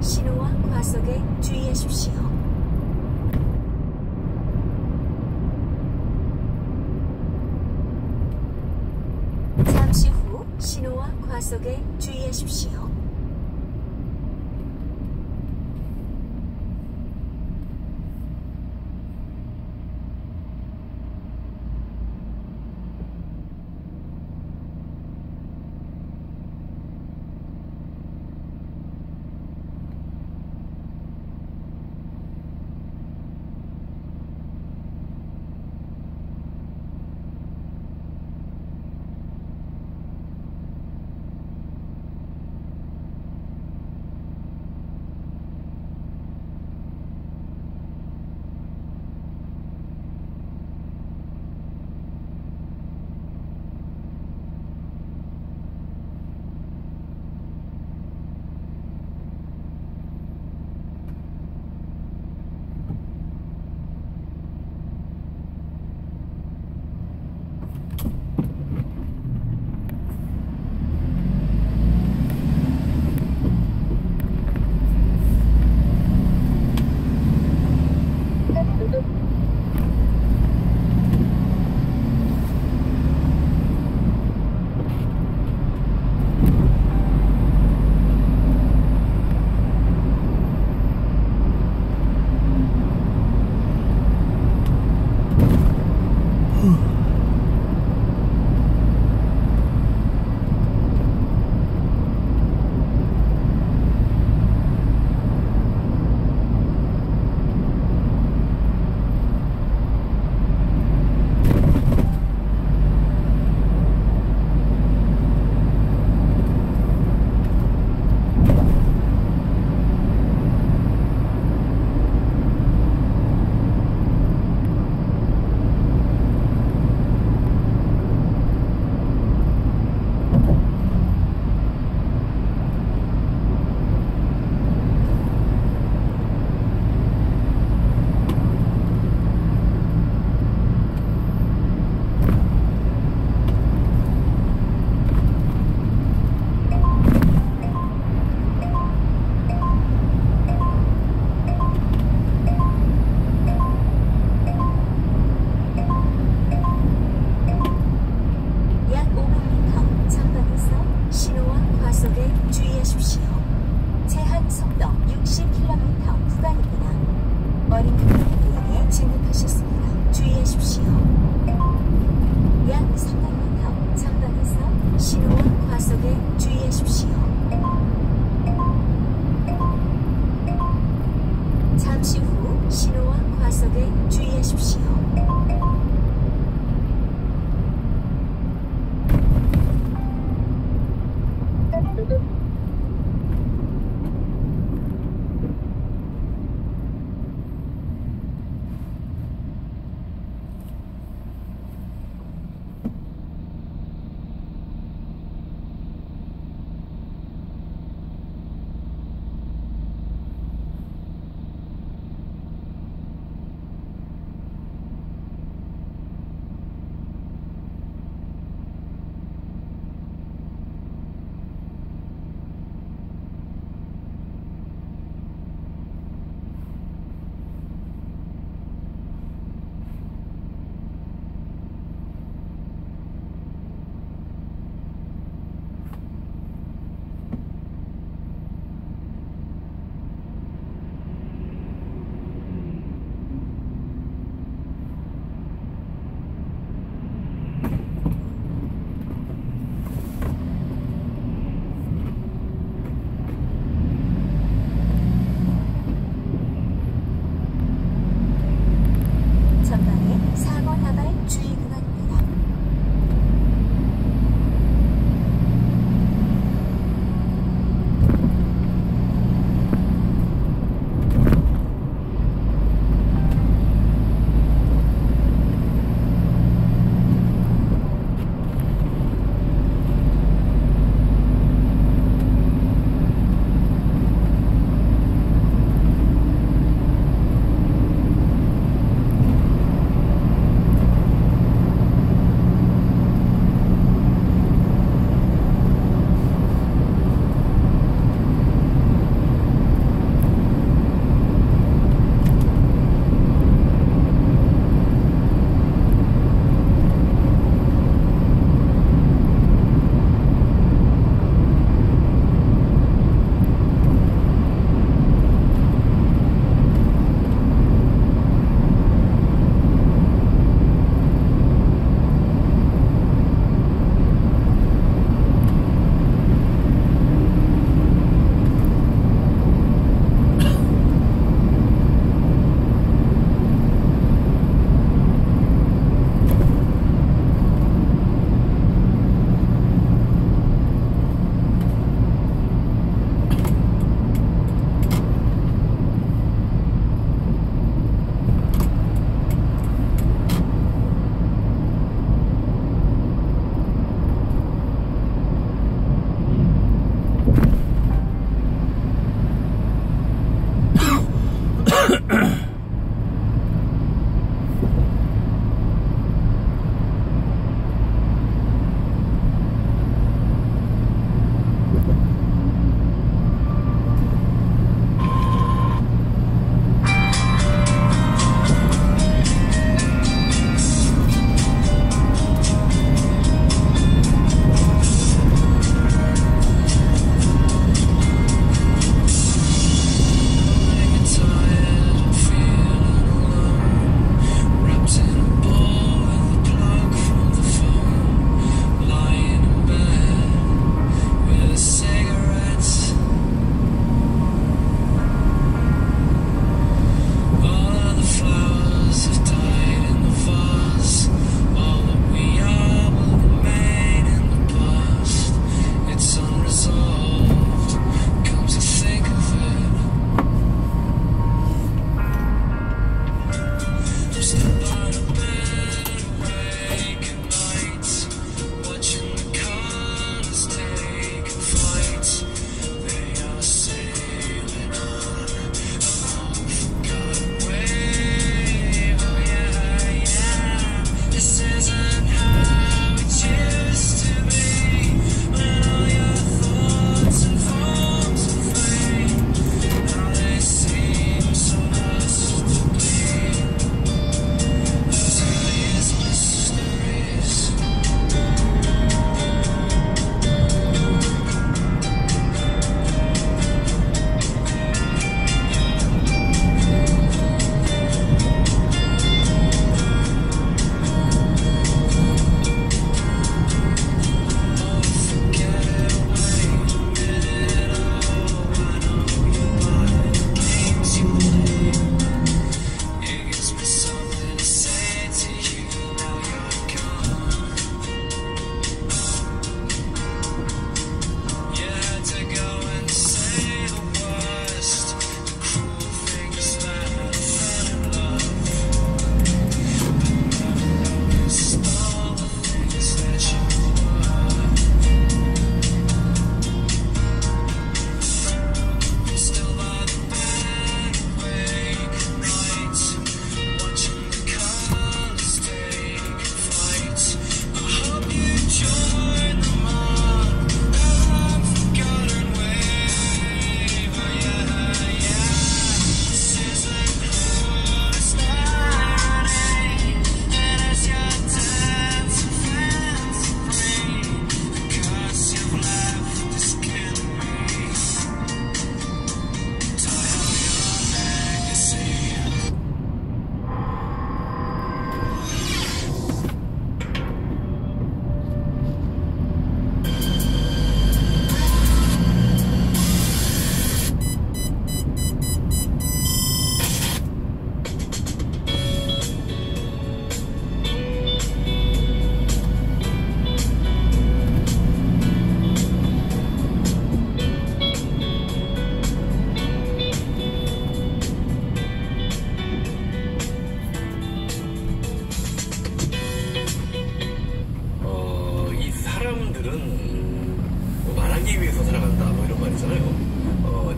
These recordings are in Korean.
신호와 과속에 주의하십시오. 잠시 후 신호와 과속에 주의하십시오.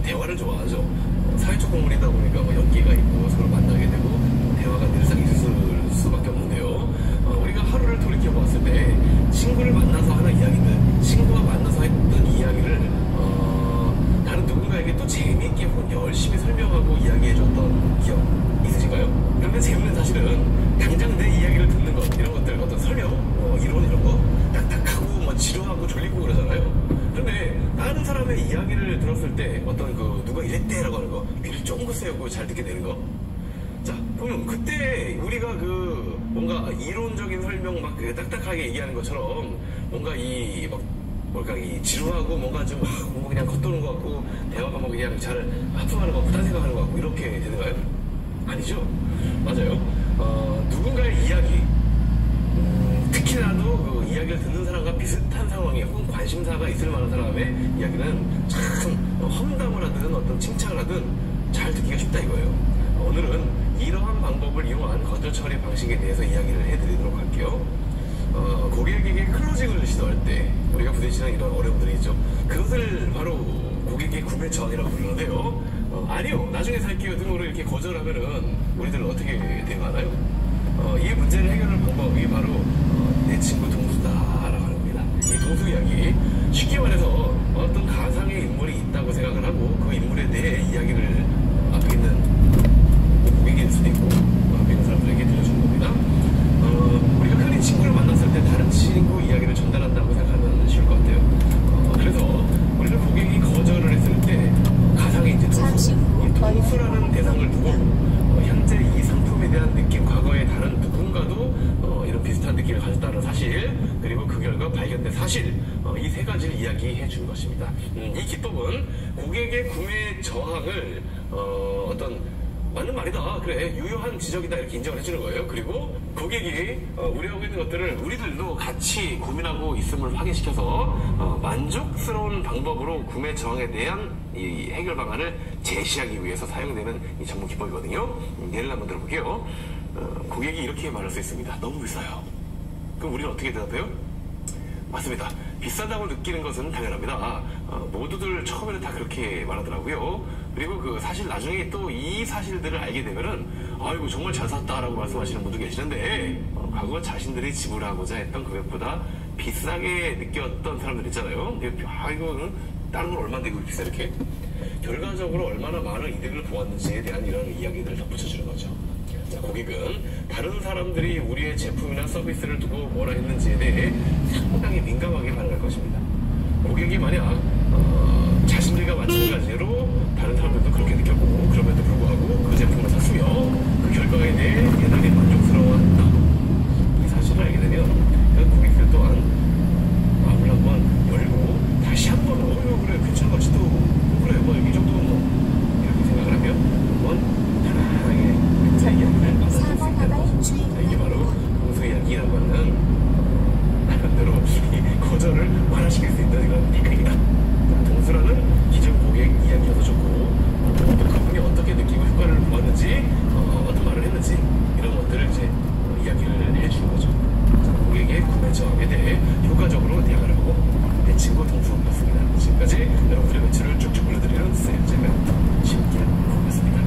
대화를 좋아하죠. 사회적 동물이다 보니까 연기가 있고 서로 만나게 되고 대화가 늘상 있을 수밖에 없는데요. 우리가 하루를 돌이켜 봤을 때 친구를 만나서 하는 이야기들, 친구와 만나서 했던 이야기를 다른 누군가에게 또 재미있게 혹은 열심히 설명하고 이야기해줬던 기억 있으신가요? 그런데 재밌는 사실은 당장 내 이야기를 듣는 것, 이런 것들, 어떤 설명, 이론 이런 거 딱딱하고 지루하고 졸리고 그러잖아요. 근데 다른 사람의 이야기를 들었을 때 어떤 누가 이랬대라고 하는 거, 귀를 쫑긋 세우고 잘 듣게 되는 거. 자, 그러면 그때 우리가 뭔가 이론적인 설명 막 딱딱하게 얘기하는 것처럼 뭔가 이 지루하고 뭔가 좀 그냥 겉도는 것 같고 대화가 그냥 잘 하품하는 것 같고 딴 생각하는 것 같고 이렇게 되는가요? 아니죠. 맞아요. 누군가의 이야기, 특히나도 그 이야기를 듣는 사람과 비슷한 상황에 혹은 관심사가 있을 만한 사람의 이야기는 참 험담을 하든 어떤 칭찬을 하든 잘 듣기가 쉽다 이거예요. 오늘은 이러한 방법을 이용한 거절 처리 방식에 대해서 이야기를 해드리도록 할게요. 고객에게 클로징을 시도할 때 우리가 부딪히는 이런 어려움들이 있죠. 그것을 바로 고객의 구매 저항이라고 부르는데요. 아니요, 나중에 살게요 등으로 이렇게 거절하면은 우리들은 어떻게 대응하나요? 이 문제를 해결할 방법이 바로 내 친구 동수다라고 하는 겁니다. 이 동수 이야기, 쉽게 말해서 어떤 가상의 인물이 있다고 생각을 하고 그 인물에 대해 이야기를 앞에 있는 고객일 수도 있고 앞에 있는 사람들에게 들려주는 겁니다. 우리가 흔히 친구를 만났을 때 다른 친구 이야기를 전달한다고 생각하면 쉬울 것 같아요. 그래서 우리는 고객이 거절을 했을 때 가상의 이제 동수라는 대상을 두고 현재 이 상품에 대한 느낌, 과거에 다른 누군가도 이런 비슷한 느낌을 가졌다는 사실, 그리고 그 결과 발견된 사실, 이 세 가지를 이야기해 준 것입니다. 이 기법은 고객의 구매 저항을 어떤 맞는 말이다, 그래, 유효한 지적이다, 이렇게 인정을 해주는 거예요. 그리고 고객이 우려하고 있는 것들을 우리들도 같이 고민하고 있음을 확인시켜서 만족스러운 방법으로 구매 저항에 대한 이 해결 방안을 제시하기 위해서 사용되는 이 전문 기법이거든요. 예를 한번 들어볼게요. 고객이 이렇게 말할 수 있습니다. 너무 비싸요. 그럼 우리는 어떻게 대답해요? 맞습니다. 비싸다고 느끼는 것은 당연합니다. 모두들 처음에는 다 그렇게 말하더라고요. 그리고 사실 나중에 또 이 사실들을 알게 되면은 아이고 정말 잘 샀다라고 말씀하시는 분도 계시는데 과거 자신들이 지불하고자 했던 금액보다 비싸게 느꼈던 사람들 있잖아요. 아이고 다른 건 얼마인데 이거 비싸, 이렇게 결과적으로 얼마나 많은 이득을 보았는지에 대한 이런 이야기들을 덧붙여주는 거죠. 자, 고객은 다른 사람들이 우리의 제품이나 서비스를 두고 뭐라 했는지에 대해 상당히 민감하게 반응할 것입니다. 고객이 만약 자신들과 마찬가지로 다른 사람들도 그렇게 느꼈고 그럼에도 불구하고 그 제품을 샀으며 그 결과에 대해 대단히 만족스러워한다, 이 사실을 알게 되면 그 고객들 또한 마음을 한번 열고 다시 한번 그래 괜찮은 것 같지도, 그래 뭐 이 정도는 뭐 이렇게 생각을 하면 한번 편안하게 이야기를 받아들일 수 있는, 이게 바로 공수 이야기라고 하는 나름대로 이 거절을 완화시킬 수 있는 이런 테크닉이다. 동수라는 기존 고객 이야기여도 좋고 또 그분이 어떻게 느끼고 효과를 보았는지 어떤 말을 했는지 이런 것들을 이제 이야기를 해주는 거죠. 자, 고객의 구매 저항에 대해 효과적으로 대응을 하고 내 친구 동수였습니다. 지금까지 여러분들의 매출을 쭉쭉 불러드리는 세일즈 멘토 신기한이었습니다.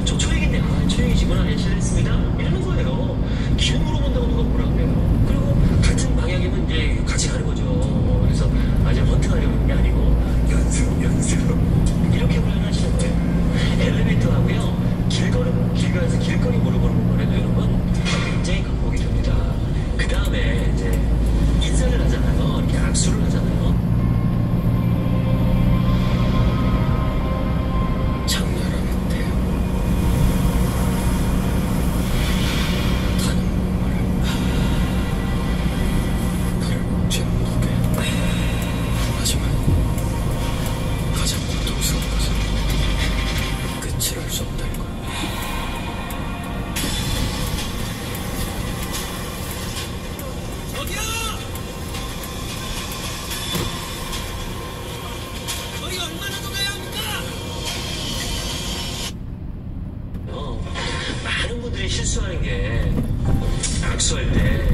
저 초액인데 초액이시구나. 실례했습니다. 있습니다. 이러는 거예요. 길 물어본다고 누가 뭐라 그래요. 그리고 같은 방향이면 이제 같이 가는 거죠. 그래서 아직 헌팅하려는 게 아니고 연습 이렇게 훈련하시는 거예요. 엘리베이터하고요 길 가서 길거리 물어보는 것만 해도 여러분 굉장히 극복이 됩니다. 그 다음에 이제 인사를 하잖아요. 이렇게 악수를 하잖아요. 장렬하겠대요. 타는 목마를 나를 목지는 무게. 하지만 가장 고통스러운 것은 끝을 알 수 없다는 것. 저기요! 저희 얼마나 더 가야 합니까? 많은 분들이 실수하는 게 악수할 때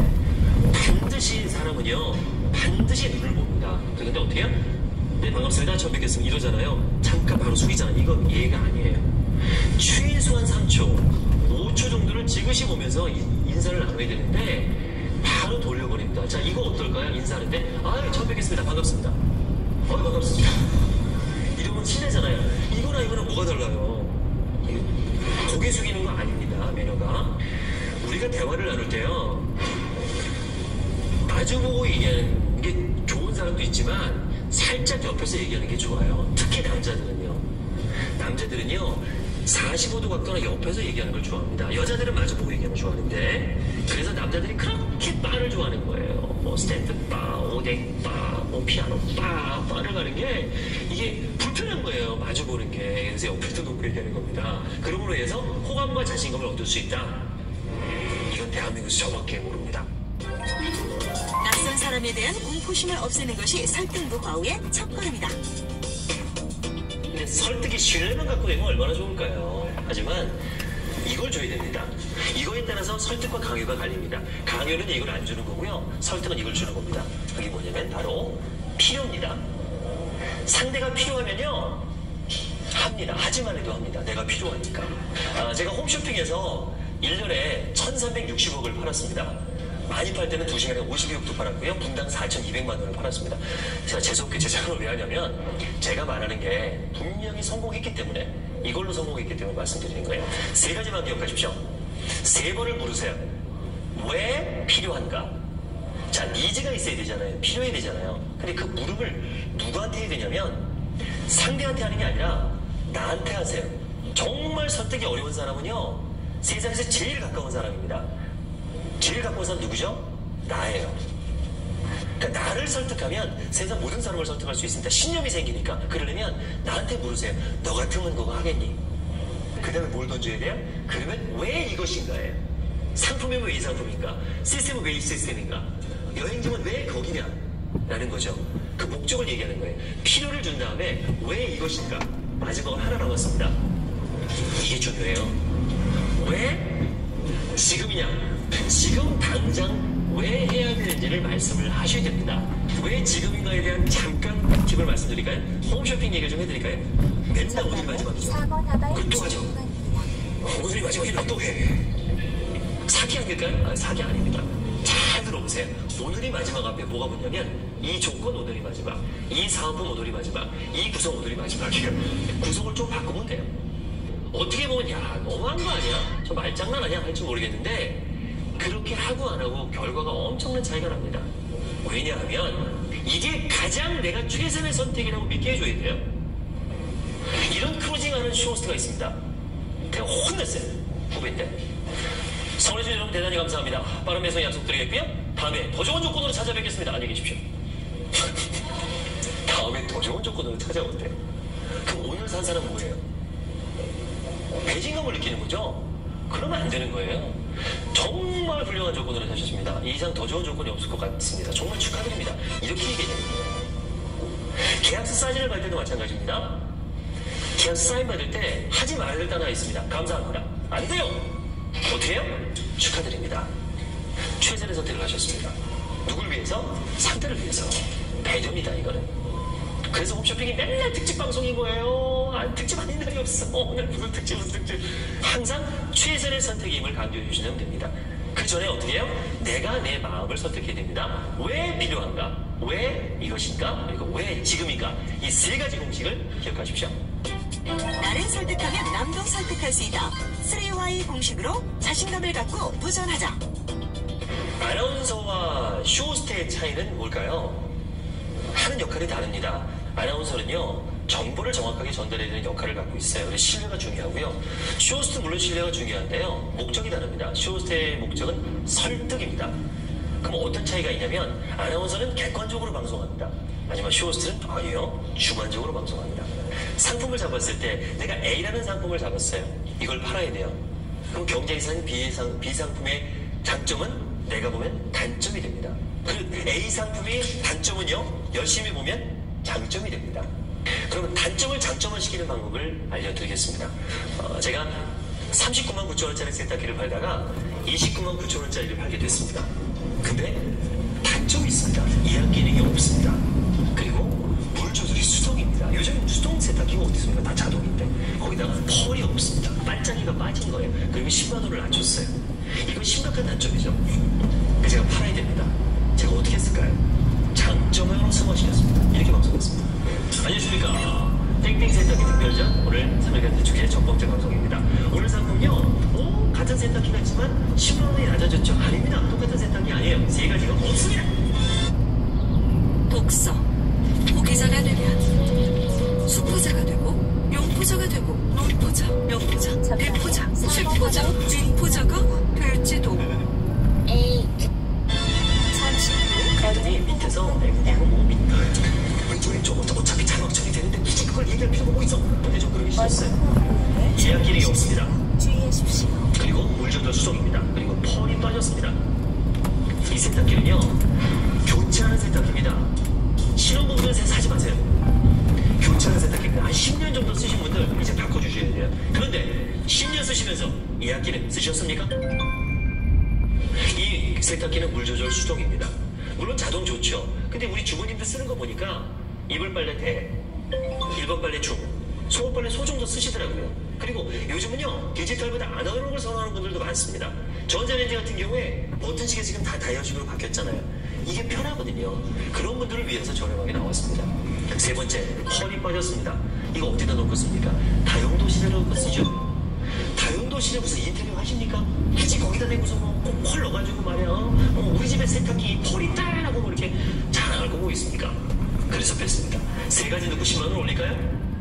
반드시 사람은요 반드시 눈을 봅니다. 근데 어떻게 해요? 네 반갑습니다. 처음 뵙겠습니다. 이러잖아요. 잠깐 바로 숙이잖아요. 이건 예의가 아니에요. 최소한 3초 5초 정도를 지그시 보면서 인사를 나눠야 되는데 바로 돌려버립니다. 자 이거 어떨까요? 인사하는데 아유 처음 뵙겠습니다. 반갑습니다. 반갑습니다. 이러면 친해잖아요. 이거랑 뭐가 달라요? 고개 숙이는 거 아닙니다. 매너가. 우리가 대화를 나눌 때요 마주보고 얘기하는 게 좋은 사람도 있지만 살짝 옆에서 얘기하는 게 좋아요. 특히 남자들은요 45도 각도나 옆에서 얘기하는 걸 좋아합니다. 여자들은 마주보고 얘기하는 걸 좋아하는데 그래서 남자들이 그렇게 바를 좋아하는 거예요. 뭐 스탠드 바, 오뎅 바, 뭐 피아노 바를 가는 게 이게 불편한 거예요. 마주보는 게. 그래서 옆에서 놓고 얘기하는 겁니다. 그러므로 해서 호감과 자신감을 얻을 수 있다. 이건 대한민국에서 저밖에 모릅니다. 낯선 사람에 대한 공포심을 없애는 것이 설득 노하우의 첫걸음이다. 근데 설득이 신뢰만 갖고 되면 얼마나 좋을까요? 하지만 이걸 줘야 됩니다. 이거에 따라서 설득과 강요가 갈립니다. 강요는 이걸 안 주는 거고요. 설득은 이걸 주는 겁니다. 그게 뭐냐면 바로 필요입니다. 상대가 필요하면요 합니다. 하지만 해도 합니다. 내가 필요하니까. 제가 홈쇼핑에서 1년에 1360억을 팔았습니다. 많이 팔 때는 2시간에 52억도 팔았고요. 분당 4,200만 원을 팔았습니다. 제가 재수없게 제작을 왜 하냐면 제가 말하는 게 분명히 성공했기 때문에 이걸로 성공했기 때문에 말씀드리는 거예요. 3가지만 기억하십시오. 3번을 물으세요. 왜 필요한가? 자, 니즈가 있어야 되잖아요. 필요해야 되잖아요. 근데 그 물음을 누구한테 해야 되냐면 상대한테 하는 게 아니라 나한테 하세요. 정말 설득이 어려운 사람은요 세상에서 제일 가까운 사람입니다. 제일 가까운 사람 누구죠? 나예요. 그러니까 나를 설득하면 세상 모든 사람을 설득할 수 있습니다. 신념이 생기니까. 그러려면 나한테 물으세요. 너 같으면 그거 하겠니? 그 다음에 뭘 던져야 돼요? 그러면 왜 이것인가예요? 상품이면 왜 이 상품인가? 시스템은 왜 이 시스템인가? 여행지는 왜 거기냐? 라는 거죠. 그 목적을 얘기하는 거예요. 필요를 준 다음에 왜 이것인가? 마지막으로 하나 남았습니다. 이게 중요해요. 왜 지금이냐? 지금 당장 왜 해야 되는지를 말씀을 하셔야 됩니다. 왜 지금인가에 대한 잠깐 팁을 말씀드릴까요? 홈쇼핑 얘기를 좀 해드릴까요? 맨날 오늘이 마지막이죠. 그걸 또 하죠. 오늘이 마지막이라고 또 해. 사기 아닐까요? 사기 아닙니다. 잘 들어보세요. 오늘이 마지막 앞에 뭐가 붙냐면 이 조건 오늘이 마지막, 이 사은품 오늘이 마지막, 이 구성 오늘이 마지막이에요. 구성을 좀 바꾸면 돼요. 어떻게 보면 야 너무한 거 아니야? 저 말장난 아니야? 할지 모르겠는데 그렇게 하고 안 하고 결과가 엄청난 차이가 납니다. 왜냐하면 이게 가장 내가 최선의 선택이라고 믿게 해줘야 돼요. 이런 크루징하는 쇼호스트가 있습니다. 제가 혼냈어요. 후배 때. 성원해주신 여러분 대단히 감사합니다. 빠른 배송 약속드리겠고요. 다음에 더 좋은 조건으로 찾아뵙겠습니다. 안녕히 계십시오. 다음에 더 좋은 조건으로 찾아온대요. 그럼 오늘 산 사람 뭐예요? 배신감을 느끼는 거죠? 그러면 안 되는 거예요. 정말 훌륭한 조건으로 사셨습니다. 이 이상 더 좋은 조건이 없을 것 같습니다. 정말 축하드립니다. 이렇게 얘기해요. 계약서 사진을 받을 때도 마찬가지입니다. 계약서 사인 받을 때 하지 말아야 될 단어가 있습니다. 감사합니다. 안 돼요. 어떻게 해요? 축하드립니다. 최선의 선택을 하셨습니다. 누굴 위해서? 상대를 위해서. 배려입니다, 이거는. 그래서 홈쇼핑이 맨날 특집 방송인 거예요. 특집 아닌 날이 없어. 오늘 무슨 특집. 항상 최선의 선택임을 강조해 주시면 됩니다. 그 전에 어떻게 해요? 내가 내 마음을 선택해야 됩니다. 왜 필요한가? 왜 이것인가? 그리고 왜 지금인가? 이 세 가지 공식을 기억하십시오. 나를 설득하면 남도 설득할 수 있다. 3Y 공식으로 자신감을 갖고 도전하자. 아나운서와 쇼호스트의 차이는 뭘까요? 하는 역할이 다릅니다. 아나운서는요, 정보를 정확하게 전달해야 되는 역할을 갖고 있어요. 그래서 신뢰가 중요하고요. 쇼호스트 물론 신뢰가 중요한데요. 목적이 다릅니다. 쇼호스트의 목적은 설득입니다. 그럼 어떤 차이가 있냐면 아나운서는 객관적으로 방송합니다. 하지만 쇼호스트는 아니에요. 주관적으로 방송합니다. 상품을 잡았을 때 내가 A라는 상품을 잡았어요. 이걸 팔아야 돼요. 그럼 경쟁사는 B상품의 장점은 내가 보면 단점이 됩니다. 그 A 상품의 단점은요, 열심히 보면 장점이 됩니다. 그러면 단점을 장점화시키는 방법을 알려드리겠습니다. 제가 39만 9천 원짜리 세탁기를 팔다가 29만 9천 원짜리를 팔게 됐습니다. 근데 단점이 있습니다. 이해 기능이 없습니다. 그리고 물 조절이 수동입니다. 요즘 수동 세탁기가 어디 있습니까? 다 자동인데 거기다가 펄이 없습니다. 반짝이가 빠진 거예요. 그리고 10만 원을 낮췄어요. 이건 심각한 단점이죠. 그래서 제가 팔아야 됩니다. 제가 어떻게 했을까요? 장점을 승화시켰습니다. 이렇게 방송했습니다. 안녕하십니까. 땡땡 세탁기 특별전 오늘 3일간 대축의 첫 번째 방송입니다. 오늘 상품요, 같은 세탁기가 있지만 10만 원이 낮아졌죠. 아닙니다. 똑같은 세탁기 아니에요. 세 가지가 없습니다. 독서. 포기자가 되면 수포자가 되고 용포자가 되고 논포자, 명포자, 대포자, 실포자, 진포자가 될지도. 잠시 후 그랬더니 밑에서 뭐 왼쪽 어차피 자막 처리되는데 굳이 그걸 얘기할 필요가 뭐 있어? 근데 좀 그러기 싫었어요. 예약 기능이 없습니다. 주의하십시오. 그리고 물 조절 수동입니다. 그리고 펄이 빠졌습니다. 이 세탁기는요, 교체하는 세탁기입니다. 신혼분들 사지 마세요. 교체하는 세탁기입니다. 한 10년 정도 쓰신 분들 이제 바꿔주셔야 돼요. 그런데 10년 쓰시면서 예약 기능 쓰셨습니까? 이 세탁기는 물 조절 수동입니다. 물론 자동 좋죠. 근데 우리 주부님들 쓰는 거 보니까 이불 빨래 대, 1번 빨래 중, 속옷 빨래 소 정도 쓰시더라고요. 그리고 요즘은요, 디지털보다 아날로그를 선호하는 분들도 많습니다. 전자레인지 같은 경우에 버튼식이 지금 다 다이얼식으로 바뀌었잖아요. 이게 편하거든요. 그런 분들을 위해서 저렴하게 나왔습니다. 세 번째, 펄이 빠졌습니다. 이거 어디다 놓고 씁니까? 다용도실에 놓고 쓰죠. 다용도실에 무슨 인테리어 하십니까? 굳이 거기다 대고서 펄 넣어가지고 말이야. 우리 집에 세탁기 펄 있다라고 뭐 이렇게 자랑할 거 뭐 있습니까? 그래서 뺐습니다. 세 가지 넣고 10만 원 올릴까요?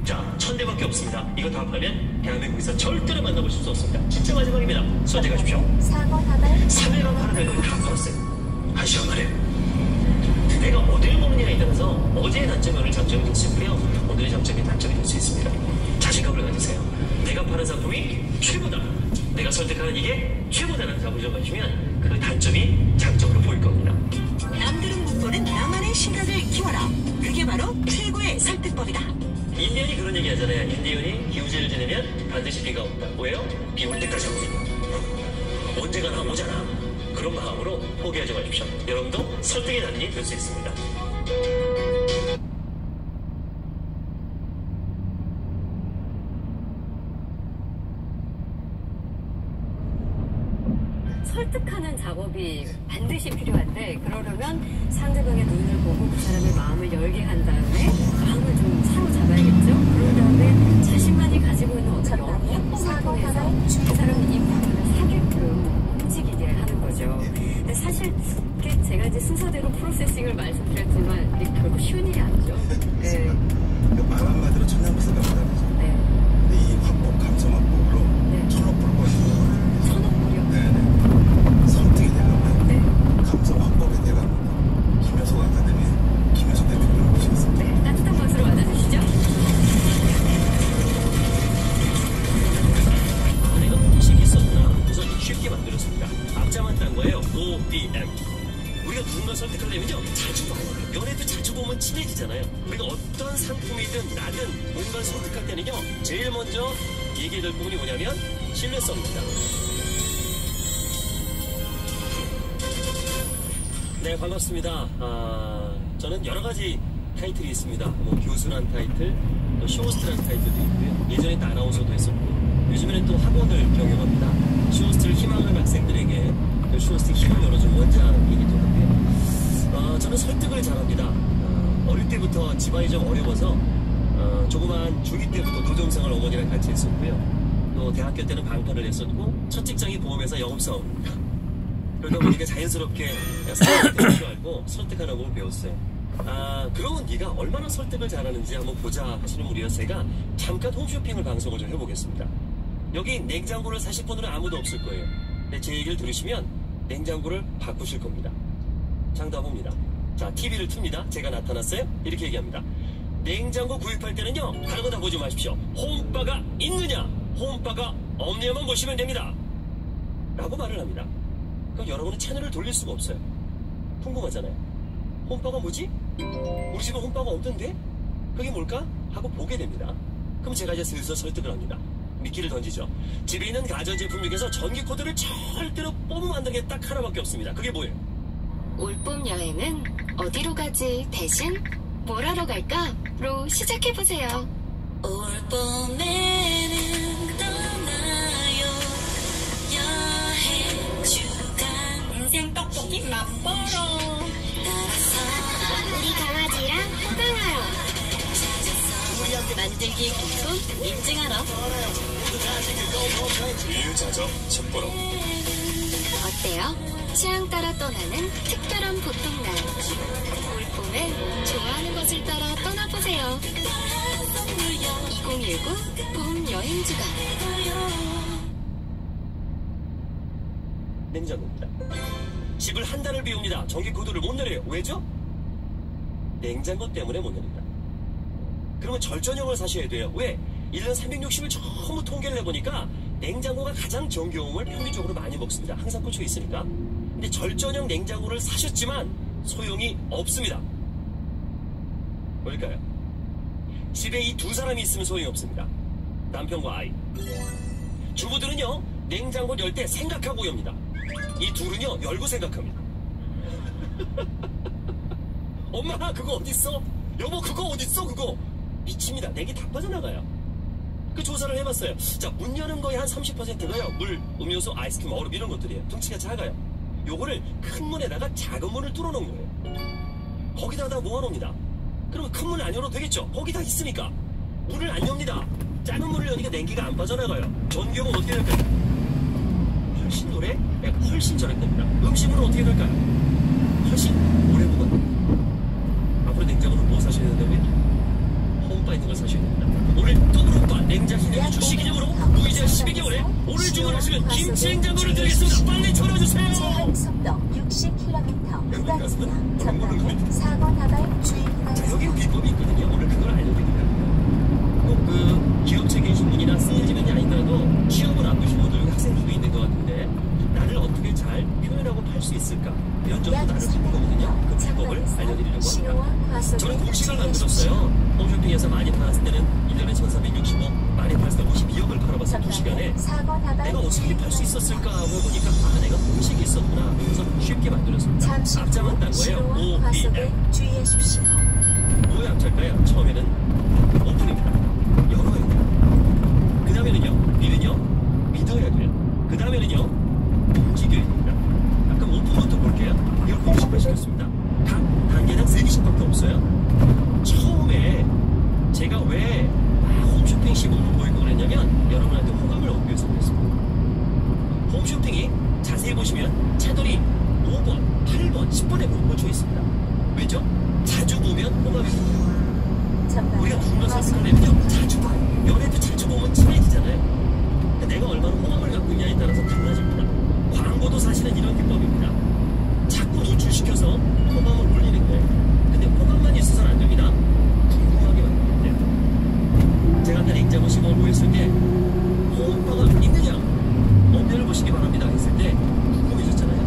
자, 1000대밖에 없습니다. 이거 다 합하면 대한민국에서 절대로 만나보실 수 없습니다. 진짜 마지막입니다. 선택하십시오. 3일간 팔아야 될 걸 다 팔았어요. 한 시간 만에. 내가 어디를 보느냐에 따라서 어제의 단점이 오늘 장점이 될 수 있고요. 오늘의 장점이 단점이 될 수 있습니다. 자신감을 가지세요. 내가 파는 상품이 최고다. 내가 설득하는 이게 최고다라는 자부심 가지면 그 단점이 장점으로 보일 겁니다. 남들은 못 보는 나만의 시각을 키워라. 그게 바로 최고의 설득법이다. 인디언이 그런 얘기 하잖아요. 인디언이 기우제를 지내면 반드시 비가 온다. 왜요? 비 올 때까지 오거든요. 언제가나 오잖아. 그런 마음으로 포기하지 마십시오. 여러분도 설득의 달인이 될 수 있습니다. 설득하는 작업이 반드시 필요한데, 그러려면 상대방의 눈을 보고 그 사람의 마음을 열게 한 다음에 마음을 좀 사로잡아야겠죠. 그런 다음에 자신만이 가지고 있는 어떤 협동을 통해서 그 사람의 이 마음을 사게끔 움직이게 하는 거죠. 근데 사실 이게 제가 이제 순서대로 프로세싱을 말씀드렸지만 이게 결국 쉬운 일이 아니죠. 네. 말 한마디로 천냥부스가 다르죠. 네. 근데 이 화법, 감성 화법으로 네. 천억 불 거예요. 천억불이요? 네네. 설득이 되려면 네. 감성 화법에 대한 김효석 아카데미 김효석 대표님을 모시겠습니다. 네. 따뜻한 박수로 맞아주시죠. 내가 무의식이 있었구나. 우선 쉽게 만들었습니다. 앞자만 딴 거예요. OBM. 우리가 누군가 설득하려면요, 자주 봐요. 연애도 자주 보면 친해지잖아요. 우리가 어떤 상품이든 나든 뭔가를 설득할 때는요, 제일 먼저 얘기해야 될 부분이 뭐냐면 신뢰성입니다. 네, 반갑습니다. 저는 여러 가지 타이틀이 있습니다. 뭐 교수란 타이틀, 또 쇼호스트란 타이틀도 있고요. 예전에 또 아나운서도 했었고, 요즘에는 또 학원을 경영합니다. 쇼호스트를 희망하는 학생들에게 그 쇼호스트 힘을 열어준 원장이기도 하고요. 저는 설득을 잘합니다. 어릴 때부터 집안이 좀 어려워서 조그만 중2 때부터 노점생활 어머니랑 같이 했었고요. 또 대학교 때는 방판을 했었고, 첫 직장이 보험회사 영업사원입니다. 그러다 보니까 자연스럽게 사람을 배울 줄 알고 설득하는 걸 배웠어요. 그러면 네가 얼마나 설득을 잘하는지 한번 보자 하시는 우리 제가 잠깐 홈쇼핑을 방송을 좀 해보겠습니다. 여기 냉장고를 사실 분들은 아무도 없을 거예요. 근데 제 얘기를 들으시면 냉장고를 바꾸실 겁니다. 장담합니다. 자, TV를 틉니다. 제가 나타났어요? 이렇게 얘기합니다. 냉장고 구입할 때는요, 다른 거 다 보지 마십시오. 홈바가 있느냐, 홈바가 없느냐만 보시면 됩니다. 라고 말을 합니다. 그럼 여러분은 채널을 돌릴 수가 없어요. 궁금하잖아요. 홈바가 뭐지? 우리 집에 홈바가 없던데? 그게 뭘까? 하고 보게 됩니다. 그럼 제가 이제 슬슬 설득을 합니다. 미끼를 던지죠. 집에 있는 가전제품 중에서 전기 코드를 절대로 뽑으면 안 되는 게 딱 하나밖에 없습니다. 그게 뭐예요? 올봄 여행은 어디로 가지 대신 뭘 하러 갈까?로 시작해보세요. 올봄에는 떠나요 여행 주간 인생 떡볶이 맛보러 따라서 우리 강아지랑 호강하러 만들기 기쁨 인증하러 유유자적 첩보로 어때요? 취향 따라 떠나는 특별한 보통날 올봄엔 좋아하는 것을 따라 떠나보세요. 2019 봄 여행주간 냉장고입니다. 집을 한 달을 비웁니다. 전기 코드를 못 내려요. 왜죠? 냉장고 때문에 못 내립니다. 그러면 절전형을 사셔야 돼요. 왜? 1년 360일 전부 통계를 해보니까 냉장고가 가장 전기요금을 평균적으로 많이 먹습니다. 항상 꽂혀 있으니까. 근데 절전형 냉장고를 사셨지만 소용이 없습니다. 뭘까요? 집에 이 두 사람이 있으면 소용이 없습니다. 남편과 아이. 주부들은요, 냉장고를 열 때 생각하고 엽니다. 이 둘은요, 열고 생각합니다. 엄마, 그거 어딨어? 여보, 그거 어딨어? 그거 미칩니다. 내기 다 빠져나가요. 그 조사를 해봤어요. 자, 문 여는 거의 한 30%가요. 물, 음료수, 아이스크림, 얼음 이런 것들이에요. 덩치가 작아요. 요거를 큰 문에다가 작은 문을 뚫어놓은 거예요. 거기다가 모아놓습니다. 그러면 큰 문을 안 열어도 되겠죠? 거기 다 있으니까. 문을 안 엽니다. 작은 문을 여니까 냉기가 안 빠져나가요. 전기요금 어떻게 될까요? 훨씬 오래, 훨씬 절약됩니다. 음식물은 어떻게 될까요? 훨씬 오래 보관. 앞으로 냉장고는 뭐 사셔야 된다고요? 홈바 있는 걸 사셔야 됩니다. 오늘 더블홈바 냉장실내 출시 기념으로 무이자 12개월에 오늘 주문하시면 김치 냉장고를 드리겠습니다. 빨리 전화주세요. 제한 속도 60km 구간입니다. 전방에 사고 나갈 주의가 자, 여기 비법이 있거든요. 오늘 그걸 알려드리려고요. 꼭 그 기업 책임 신문이나 세일즈맨이 아니더라도 취업을 앞두신 분들 학생 중에 있는 것 같은데 나를 어떻게 잘 표현하고 팔 수 있을까? 이런 점도 나를 듣는 거거든요. 그 비법을 알려드리려고 합니다. 저는 공식을 만들었어요. 홈쇼핑에서 많이 팔았을 때는 1년에 1465, 많이 팔았을 때 52억을 팔아봤어요. 2시간에. 내가 어떻게 팔 수 있었을까 하고 보니까 내가 공식이 있었구나. 그래서 쉽게 만들었습니다. 앞자만 딴 거예요. OEM. 주의하십시오. 뭐의 앞자일까요? 처음에는 오픈입니다. 열어야 돼요. 그 다음에는요, B는요, 믿어야 돼요. 그 다음에는요, 움직여야 됩니다. 그럼 오픈부터 볼게요. 이걸 공식화 시켰습니다. 각 단계당 3개씩밖에 없어요. 처음에 제가 왜 홈쇼핑 시범을 보이고 그랬냐면 여러분한테 호감을 얻기 위해서 그랬습니다. 홈쇼핑이 자세히 보시면 차돌이 5번, 8번, 10번에 꽂혀 있습니다. 왜죠? 자주 보면 호감이 생겨요. 우리가 누군가 선택하려면요, 자주 봐요. 연애도 자주 보면 친해지잖아요. 근데 내가 얼마나 호감을 갖고 있냐에 따라서 달라집니다. 광고도 사실은 이런 기법입니다. 자꾸 노출시켜서 호감을 올리는 거예요. 근데 호감만 있어서는 안 됩니다. 궁금하게 만들어야 돼요. 제가 아까 냉장고 시범을 보였을 때 홈바가 있느냐, 없냐를 보시기 바랍니다 했을 때 궁금해졌잖아요.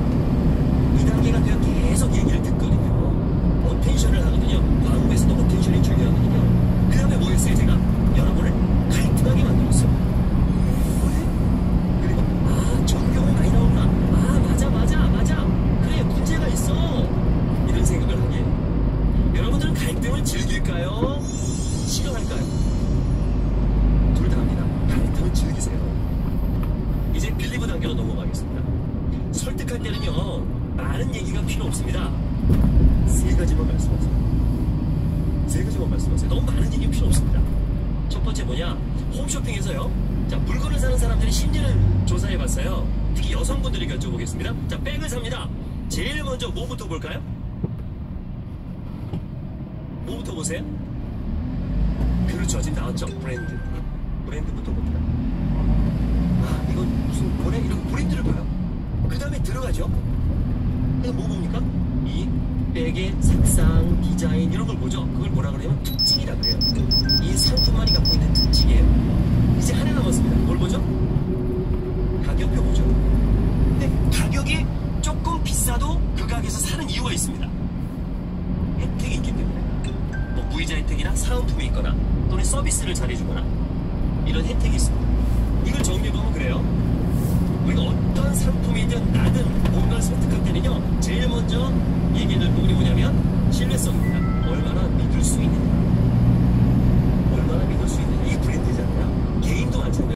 2단계가 되어 계속 얘기를 듣거든요. 어텐션을 하거든요. 광고에서도 어텐션이 중요하거든요. 그 다음에 뭐 했어요? 제가 여러분을 갈등하게 만들었어요. 그리고 전경은 설득할 때는요, 많은 얘기가 필요 없습니다. 세 가지만 말씀하세요. 너무 많은 얘기 필요 없습니다. 첫 번째 뭐냐? 홈쇼핑에서요. 자, 물건을 사는 사람들의 심리를 조사해봤어요. 특히 여성분들에게 여쭤보겠습니다. 자, 백을 삽니다. 제일 먼저 뭐부터 볼까요? 뭐부터 보세요? 그렇죠. 지금 나왔죠. 브랜드부터 봅니다. 아, 이건 무슨 거래? 이런 브랜드를 봐요. 그 다음에 들어가죠. 그럼 뭐 봅니까? 이 백의 색상, 디자인 이런 걸 보죠. 그걸 뭐라 그래요? 특징이라 그래요. 이 상품만이 갖고 있는 특징이에요. 이제 하나 남았습니다. 뭘 보죠? 가격표 보죠. 근데 가격이 조금 비싸도 그 가격에서 사는 이유가 있습니다. 혜택이 있기 때문에. 뭐 무이자 혜택이나 사은품이 있거나 또는 서비스를 잘해주거나 이런 혜택이 있습니다. 이걸 정리해보면 그래요. 우리가 어떤 상품이든 나든 뭔가를 설득할 때는요, 제일 먼저 얘기해줄 부분이 뭐냐면 신뢰성입니다. 얼마나 믿을 수 있느냐.